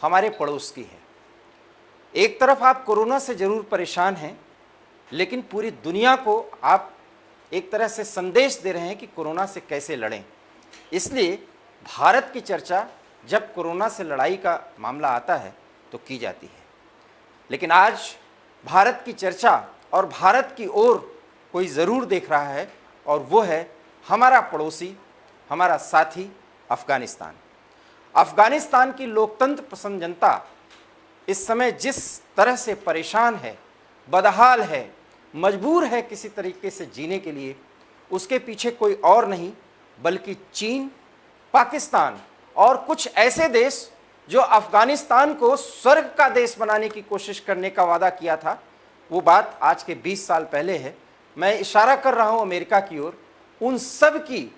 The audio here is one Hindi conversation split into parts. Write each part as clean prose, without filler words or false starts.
हमारे पड़ोस की है। एक तरफ आप कोरोना से जरूर परेशान हैं, लेकिन पूरी दुनिया को आप एक तरह से संदेश दे रहे हैं कि कोरोना से कैसे लड़ें। इसलिए भारत की चर्चा जब कोरोना से लड़ाई का मामला आता है तो की जाती है। लेकिन आज भारत की चर्चा और भारत की ओर कोई ज़रूर देख रहा है, और वो है हमारा पड़ोसी, हमारा साथी अफ़गानिस्तान। अफ़गानिस्तान की लोकतंत्र पसंद जनता इस समय जिस तरह से परेशान है, बदहाल है, मजबूर है किसी तरीके से जीने के लिए, उसके पीछे कोई और नहीं बल्कि चीन, पाकिस्तान और कुछ ऐसे देश जो अफ़गानिस्तान को स्वर्ग का देश बनाने की कोशिश करने का वादा किया था। वो बात आज के 20 साल पहले है। मैं इशारा कर रहा हूँ अमेरिका की ओर, उन सब की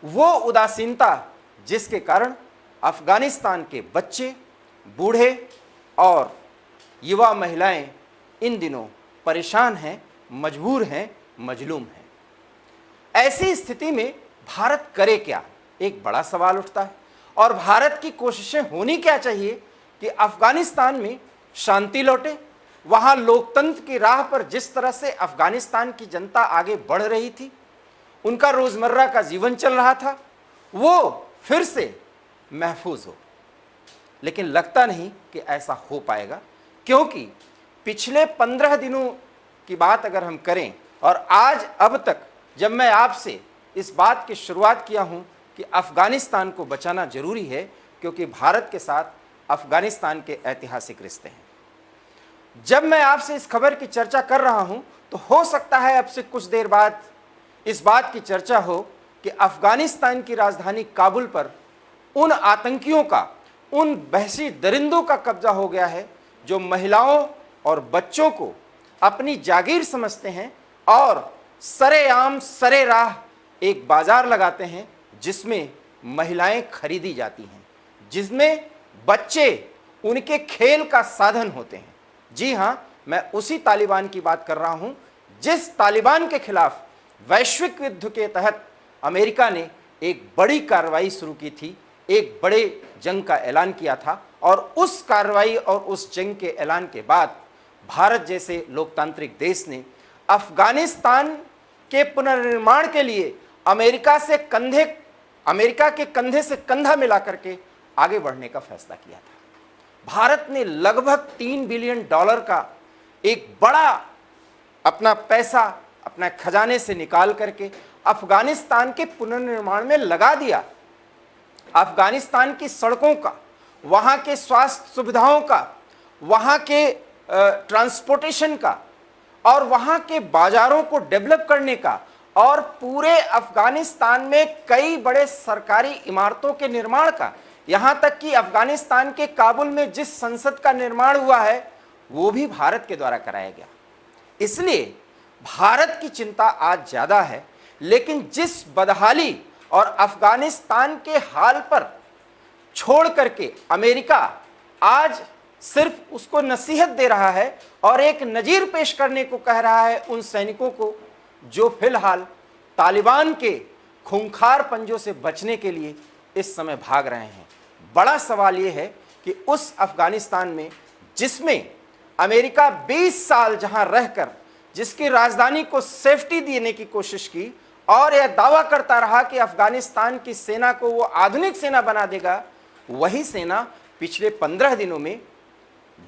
वो उदासीनता जिसके कारण अफ़गानिस्तान के बच्चे, बूढ़े और युवा महिलाएं इन दिनों परेशान हैं, मजबूर हैं, मजलूम हैं। ऐसी स्थिति में भारत करे क्या, एक बड़ा सवाल उठता है। और भारत की कोशिशें होनी क्या चाहिए कि अफ़गानिस्तान में शांति लौटे, वहाँ लोकतंत्र की राह पर जिस तरह से अफ़गानिस्तान की जनता आगे बढ़ रही थी, उनका रोज़मर्रा का जीवन चल रहा था, वो फिर से महफूज हो। लेकिन लगता नहीं कि ऐसा हो पाएगा, क्योंकि पिछले 15 दिनों की बात अगर हम करें और आज अब तक जब मैं आपसे इस बात की शुरुआत किया हूं कि अफ़गानिस्तान को बचाना जरूरी है, क्योंकि भारत के साथ अफ़गानिस्तान के ऐतिहासिक रिश्ते हैं। जब मैं आपसे इस खबर की चर्चा कर रहा हूं तो हो सकता है अब से कुछ देर बाद इस बात की चर्चा हो कि अफ़गानिस्तान की राजधानी काबुल पर उन आतंकियों का, उन बहसी दरिंदों का कब्जा हो गया है जो महिलाओं और बच्चों को अपनी जागीर समझते हैं और सरेआम सरेराह एक बाजार लगाते हैं जिसमें महिलाएं खरीदी जाती हैं, जिसमें बच्चे उनके खेल का साधन होते हैं। जी हाँ, मैं उसी तालिबान की बात कर रहा हूं जिस तालिबान के खिलाफ वैश्विक युद्ध के तहत अमेरिका ने एक बड़ी कार्रवाई शुरू की थी, एक बड़े जंग का ऐलान किया था। और उस कार्रवाई और उस जंग के ऐलान के बाद भारत जैसे लोकतांत्रिक देश ने अफ़गानिस्तान के पुनर्निर्माण के लिए अमेरिका के कंधे से कंधा मिला करके आगे बढ़ने का फैसला किया था। भारत ने लगभग $3 बिलियन का एक बड़ा अपना पैसा अपना खजाने से निकाल करके अफ़गानिस्तान के पुनर्निर्माण में लगा दिया। अफ़गानिस्तान की सड़कों का, वहाँ के स्वास्थ्य सुविधाओं का, वहाँ के ट्रांसपोर्टेशन का और वहाँ के बाज़ारों को डेवलप करने का, और पूरे अफ़गानिस्तान में कई बड़े सरकारी इमारतों के निर्माण का, यहाँ तक कि अफ़गानिस्तान के काबुल में जिस संसद का निर्माण हुआ है वो भी भारत के द्वारा कराया गया। इसलिए भारत की चिंता आज ज़्यादा है। लेकिन जिस बदहाली और अफ़गानिस्तान के हाल पर छोड़ करके अमेरिका आज सिर्फ उसको नसीहत दे रहा है और एक नज़ीर पेश करने को कह रहा है उन सैनिकों को जो फिलहाल तालिबान के खूंखार पंजों से बचने के लिए इस समय भाग रहे हैं। बड़ा सवाल ये है कि उस अफ़गानिस्तान में जिसमें अमेरिका 20 साल जहां रहकर जिसकी राजधानी को सेफ्टी देने की कोशिश की और यह दावा करता रहा कि अफ़गानिस्तान की सेना को वो आधुनिक सेना बना देगा, वही सेना पिछले 15 दिनों में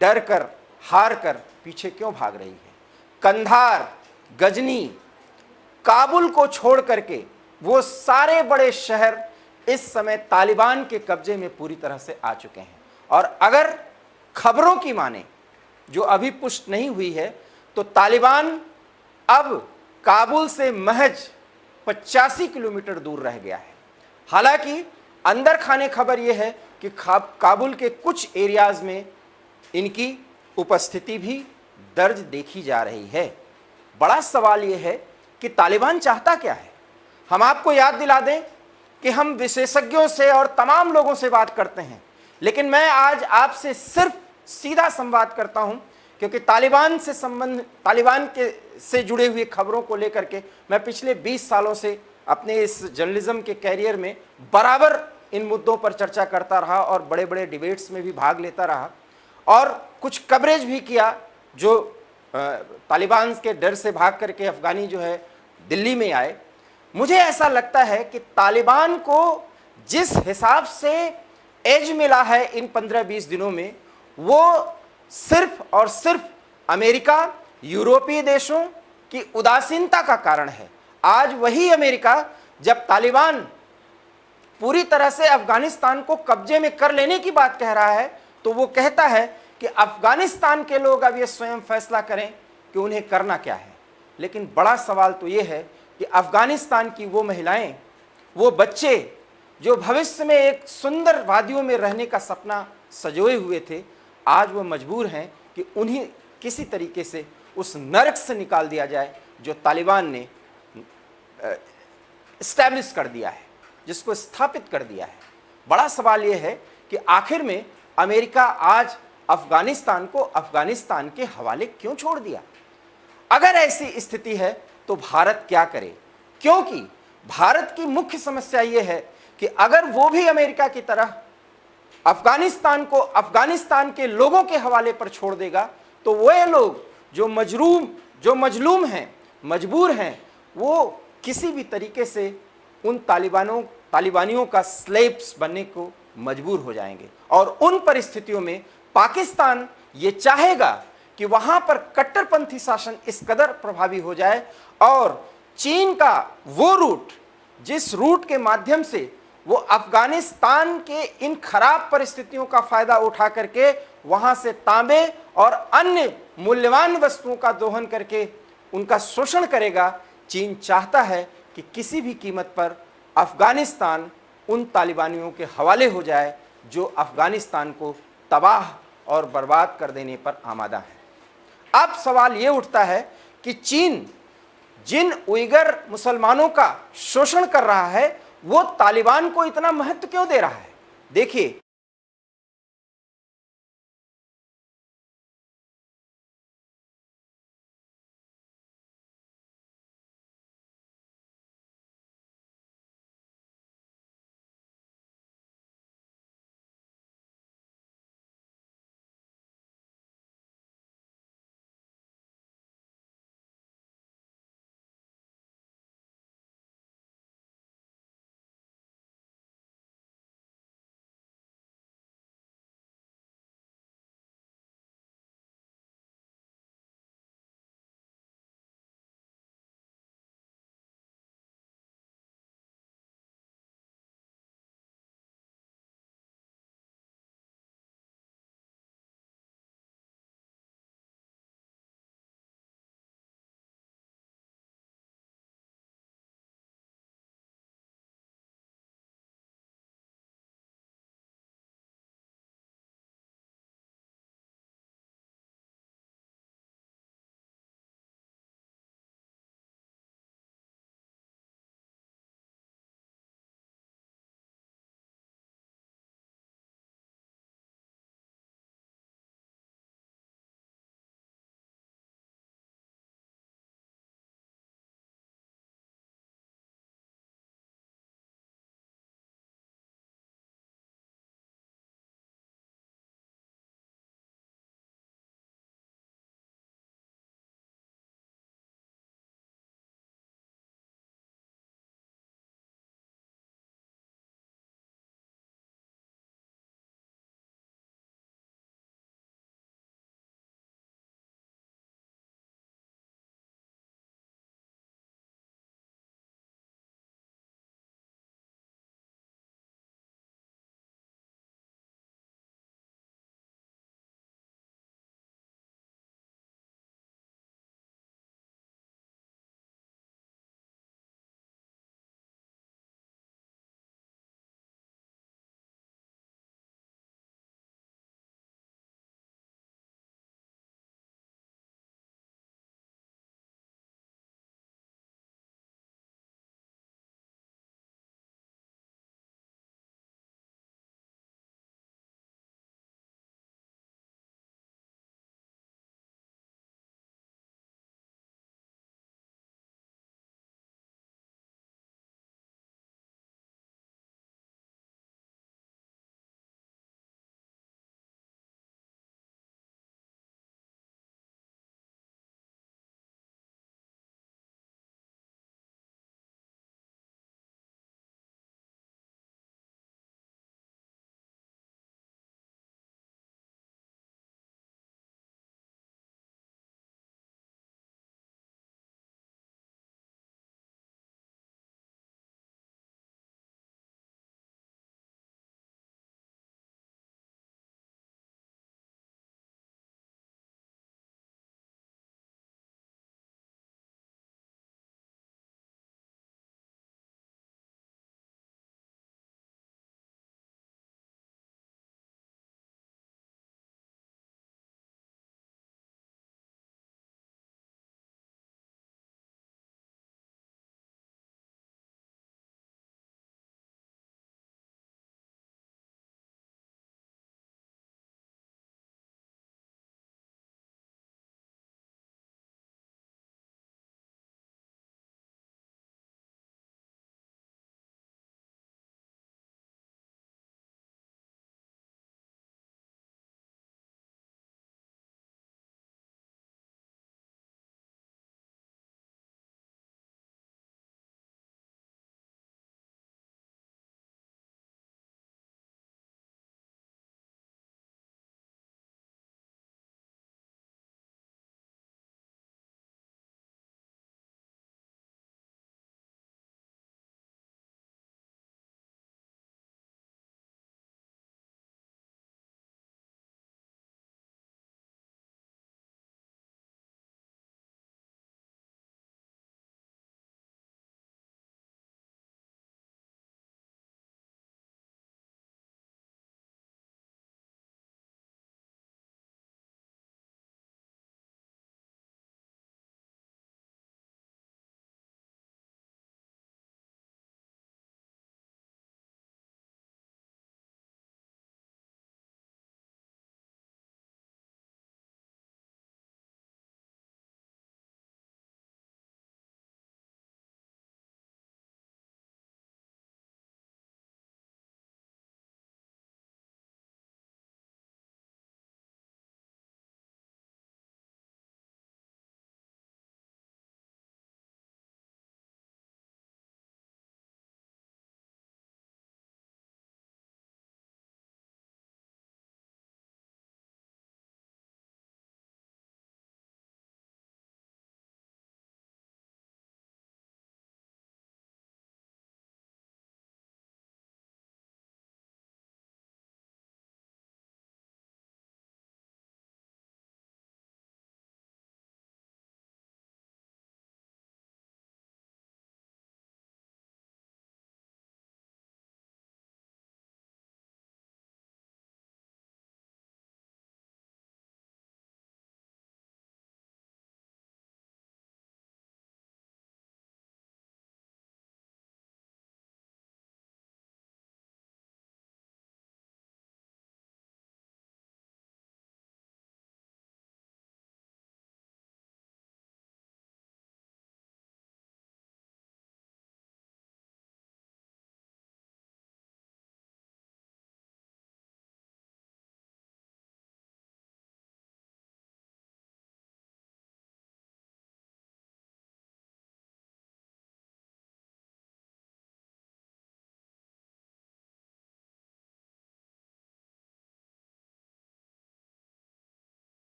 डर कर, हार कर पीछे क्यों भाग रही है। कंधार, गजनी, काबुल को छोड़ करके वो सारे बड़े शहर इस समय तालिबान के कब्जे में पूरी तरह से आ चुके हैं। और अगर खबरों की माने, जो अभी पुष्ट नहीं हुई है, तो तालिबान अब काबुल से महज 85 किलोमीटर दूर रह गया है। हालांकि अंदर खाने खबर यह है कि काबुल के कुछ एरियाज में इनकी उपस्थिति भी दर्ज देखी जा रही है। बड़ा सवाल यह है कि तालिबान चाहता क्या है। हम आपको याद दिला दें कि हम विशेषज्ञों से और तमाम लोगों से बात करते हैं, लेकिन मैं आज आपसे सिर्फ सीधा संवाद करता हूं, क्योंकि तालिबान से जुड़े हुए खबरों को लेकर के मैं पिछले 20 सालों से अपने इस जर्नलिज्म के कैरियर में बराबर इन मुद्दों पर चर्चा करता रहा और बड़े बड़े डिबेट्स में भी भाग लेता रहा और कुछ कवरेज भी किया। जो तालिबान के डर से भाग करके अफगानी जो है दिल्ली में आए, मुझे ऐसा लगता है कि तालिबान को जिस हिसाब से एज मिला है इन 15-20 दिनों में, वो सिर्फ और सिर्फ अमेरिका, यूरोपीय देशों की उदासीनता का कारण है। आज वही अमेरिका जब तालिबान पूरी तरह से अफगानिस्तान को कब्जे में कर लेने की बात कह रहा है, तो वो कहता है कि अफगानिस्तान के लोग अब ये स्वयं फैसला करें कि उन्हें करना क्या है। लेकिन बड़ा सवाल तो ये है कि अफगानिस्तान की वो महिलाएं, वो बच्चे जो भविष्य में एक सुंदर वादियों में रहने का सपना सजोए हुए थे, आज वो मजबूर हैं कि उन्हें किसी तरीके से उस नरक से निकाल दिया जाए जो तालिबान ने एस्टैब्लिश कर दिया है, जिसको स्थापित कर दिया है। बड़ा सवाल यह है कि आखिर में अमेरिका आज अफगानिस्तान को अफगानिस्तान के हवाले क्यों छोड़ दिया। अगर ऐसी स्थिति है तो भारत क्या करे, क्योंकि भारत की मुख्य समस्या यह है कि अगर वो भी अमेरिका की तरह अफगानिस्तान को अफगानिस्तान के लोगों के हवाले पर छोड़ देगा, तो वे लोग जो मजलूम हैं, मजबूर हैं, वो किसी भी तरीके से उन तालिबानियों का स्लेव्स बनने को मजबूर हो जाएंगे। और उन परिस्थितियों में पाकिस्तान ये चाहेगा कि वहां पर कट्टरपंथी शासन इस कदर प्रभावी हो जाए और चीन का वो रूट, जिस रूट के माध्यम से वो अफगानिस्तान के इन खराब परिस्थितियों का फायदा उठा करके वहां से तांबे और अन्य मूल्यवान वस्तुओं का दोहन करके उनका शोषण करेगा, चीन चाहता है कि किसी भी कीमत पर अफगानिस्तान उन तालिबानियों के हवाले हो जाए जो अफगानिस्तान को तबाह और बर्बाद कर देने पर आमादा है। अब सवाल ये उठता है कि चीन जिन उइगर मुसलमानों का शोषण कर रहा है, वो तालिबान को इतना महत्व क्यों दे रहा है। देखिए,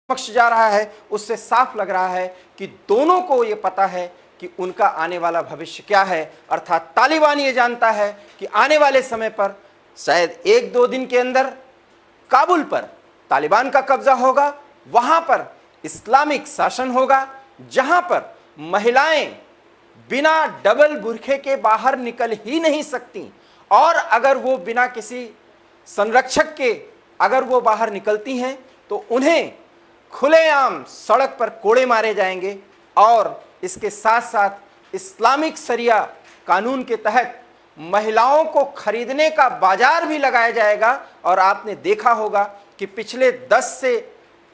पक्ष जा रहा है, उससे साफ लग रहा है कि दोनों को ये पता है कि उनका आने वाला भविष्य क्या है। अर्थात तालिबान ये जानता है कि आने वाले समय पर शायद 1-2 दिन के अंदर काबुल पर तालिबान का कब्जा होगा, वहां पर इस्लामिक शासन होगा, जहां पर महिलाएं बिना डबल बुरखे के बाहर निकल ही नहीं सकती, और अगर वो बिना किसी संरक्षक के अगर वो बाहर निकलती हैं तो उन्हें खुलेआम सड़क पर कोड़े मारे जाएंगे। और इसके साथ साथ इस्लामिक शरिया कानून के तहत महिलाओं को खरीदने का बाजार भी लगाया जाएगा। और आपने देखा होगा कि पिछले 10 से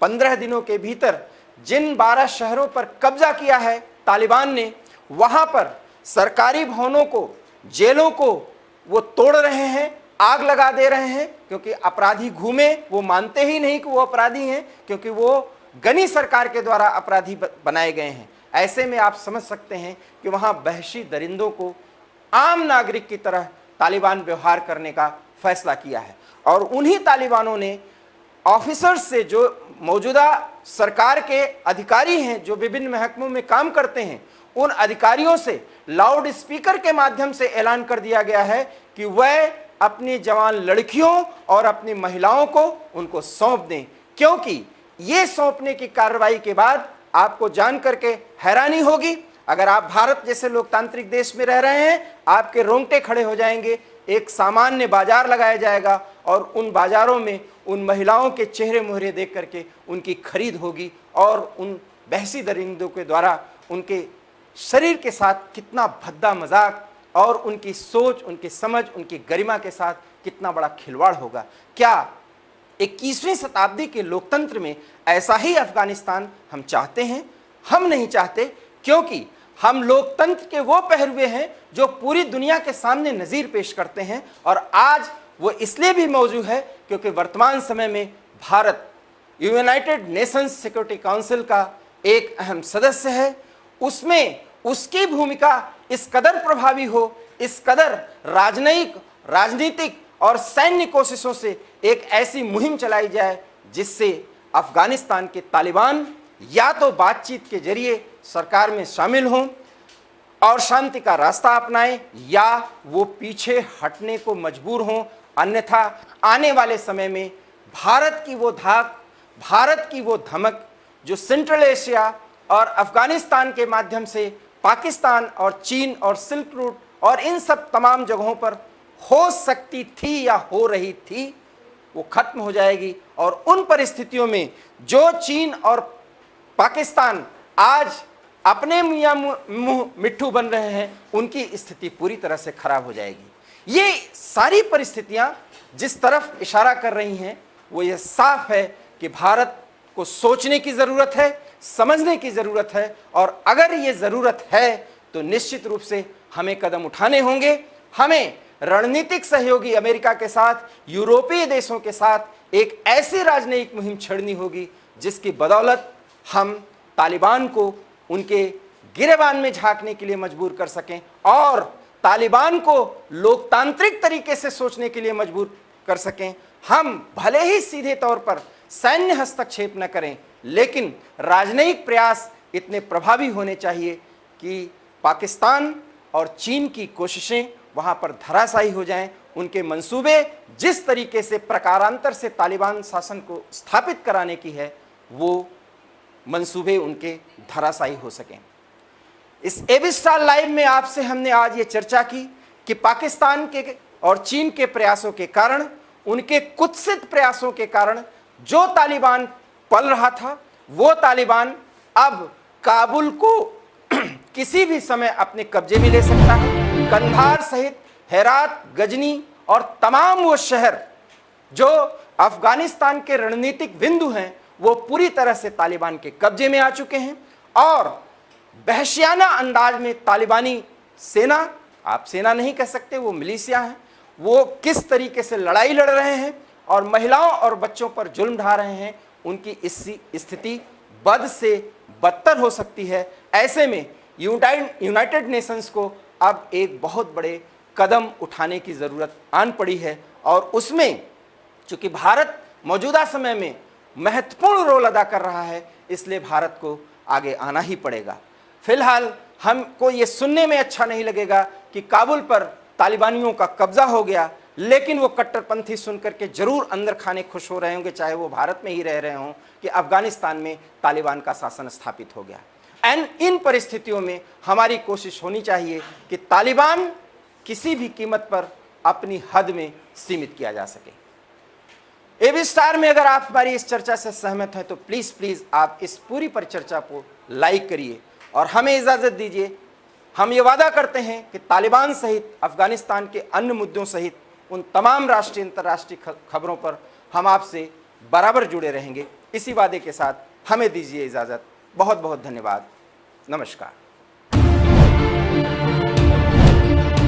15 दिनों के भीतर जिन 12 शहरों पर कब्जा किया है तालिबान ने, वहां पर सरकारी भवनों को, जेलों को वो तोड़ रहे हैं, आग लगा दे रहे हैं, क्योंकि अपराधी घूमे, वो मानते ही नहीं कि वो अपराधी हैं, क्योंकि वो गनी सरकार के द्वारा अपराधी बनाए गए हैं। ऐसे में आप समझ सकते हैं कि वहां वहशी दरिंदों को आम नागरिक की तरह तालिबान व्यवहार करने का फैसला किया है। और उन्हीं तालिबानों ने ऑफिसर्स से, जो मौजूदा सरकार के अधिकारी हैं, जो विभिन्न महकमों में काम करते हैं, उन अधिकारियों से लाउड स्पीकर के माध्यम से ऐलान कर दिया गया है कि वह अपनी जवान लड़कियों और अपनी महिलाओं को उनको सौंप दें। क्योंकि ये सौंपने की कार्रवाई के बाद आपको जान करके हैरानी होगी, अगर आप भारत जैसे लोकतांत्रिक देश में रह रहे हैं, आपके रोंगटे खड़े हो जाएंगे। एक सामान्य बाजार लगाया जाएगा और उन बाजारों में उन महिलाओं के चेहरे मुहरे देख करके उनकी खरीद होगी, और उन बहसी दरिंदों के द्वारा उनके शरीर के साथ कितना भद्दा मजाक और उनकी सोच, उनकी समझ, उनकी गरिमा के साथ कितना बड़ा खिलवाड़ होगा। क्या 21वीं शताब्दी के लोकतंत्र में ऐसा ही अफगानिस्तान हम चाहते हैं? हम नहीं चाहते, क्योंकि हम लोकतंत्र के वो पहलुए हैं जो पूरी दुनिया के सामने नज़ीर पेश करते हैं। और आज वो इसलिए भी मौजूद है क्योंकि वर्तमान समय में Bharat United Nations security council का एक अहम सदस्य है। उसमें उसकी भूमिका इस कदर प्रभावी हो, इस कदर राजनीतिक और सैन्य कोशिशों से एक ऐसी मुहिम चलाई जाए जिससे अफगानिस्तान के तालिबान या तो बातचीत के जरिए सरकार में शामिल हों और शांति का रास्ता अपनाएं, या वो पीछे हटने को मजबूर हों। अन्यथा आने वाले समय में भारत की वो धाक, भारत की वो धमक जो सेंट्रल एशिया और अफगानिस्तान के माध्यम से पाकिस्तान और चीन और सिल्क रूट और इन सब तमाम जगहों पर हो सकती थी या हो रही थी, वो खत्म हो जाएगी। और उन परिस्थितियों में जो चीन और पाकिस्तान आज अपने मियां मुंह मिट्ठू बन रहे हैं, उनकी स्थिति पूरी तरह से खराब हो जाएगी। ये सारी परिस्थितियां जिस तरफ इशारा कर रही हैं, वो ये साफ है कि भारत को सोचने की ज़रूरत है, समझने की ज़रूरत है। और अगर ये ज़रूरत है तो निश्चित रूप से हमें कदम उठाने होंगे। हमें रणनीतिक सहयोगी अमेरिका के साथ, यूरोपीय देशों के साथ एक ऐसी राजनयिक मुहिम छेड़नी होगी जिसकी बदौलत हम तालिबान को उनके गिरेबान में झांकने के लिए मजबूर कर सकें और तालिबान को लोकतांत्रिक तरीके से सोचने के लिए मजबूर कर सकें। हम भले ही सीधे तौर पर सैन्य हस्तक्षेप न करें, लेकिन राजनयिक प्रयास इतने प्रभावी होने चाहिए कि पाकिस्तान और चीन की कोशिशें वहां पर धराशायी हो जाएं। उनके मंसूबे जिस तरीके से प्रकारांतर से तालिबान शासन को स्थापित कराने की है, वो मंसूबे उनके धराशायी हो सकें। इस एबी स्टार लाइव में आपसे हमने आज ये चर्चा की कि पाकिस्तान के और चीन के प्रयासों के कारण, उनके कुत्सित प्रयासों के कारण जो तालिबान पल रहा था, वो तालिबान अब काबुल को किसी भी समय अपने कब्जे में ले सकता है। कंधार सहित हेरात, गजनी और तमाम वो शहर जो अफगानिस्तान के रणनीतिक बिंदु हैं, वो पूरी तरह से तालिबान के कब्जे में आ चुके हैं। और वहशियाना अंदाज में तालिबानी सेना, आप सेना नहीं कह सकते, वो मिलिशिया है, वो किस तरीके से लड़ाई लड़ रहे हैं और महिलाओं और बच्चों पर जुल्म ढा रहे हैं, उनकी इस स्थिति बद से बदतर हो सकती है। ऐसे में यूनाइटेड नेशंस को अब एक बहुत बड़े कदम उठाने की ज़रूरत आन पड़ी है। और उसमें चूँकि भारत मौजूदा समय में महत्वपूर्ण रोल अदा कर रहा है, इसलिए भारत को आगे आना ही पड़ेगा। फिलहाल हमको ये सुनने में अच्छा नहीं लगेगा कि काबुल पर तालिबानियों का कब्जा हो गया, लेकिन वो कट्टरपंथी सुनकर के जरूर अंदर खाने खुश हो रहे होंगे, चाहे वो भारत में ही रह रहे हों, कि अफगानिस्तान में तालिबान का शासन स्थापित हो गया। इन परिस्थितियों में हमारी कोशिश होनी चाहिए कि तालिबान किसी भी कीमत पर अपनी हद में सीमित किया जा सके। एबी स्टार में अगर आप हमारी इस चर्चा से सहमत हैं तो प्लीज़ आप इस पूरी परिचर्चा को लाइक करिए और हमें इजाज़त दीजिए। हम ये वादा करते हैं कि तालिबान सहित अफगानिस्तान के अन्य मुद्दों सहित उन तमाम राष्ट्रीय अंतर्राष्ट्रीय खबरों पर हम आपसे बराबर जुड़े रहेंगे। इसी वादे के साथ हमें दीजिए इजाज़त। बहुत बहुत धन्यवाद। नमस्कार।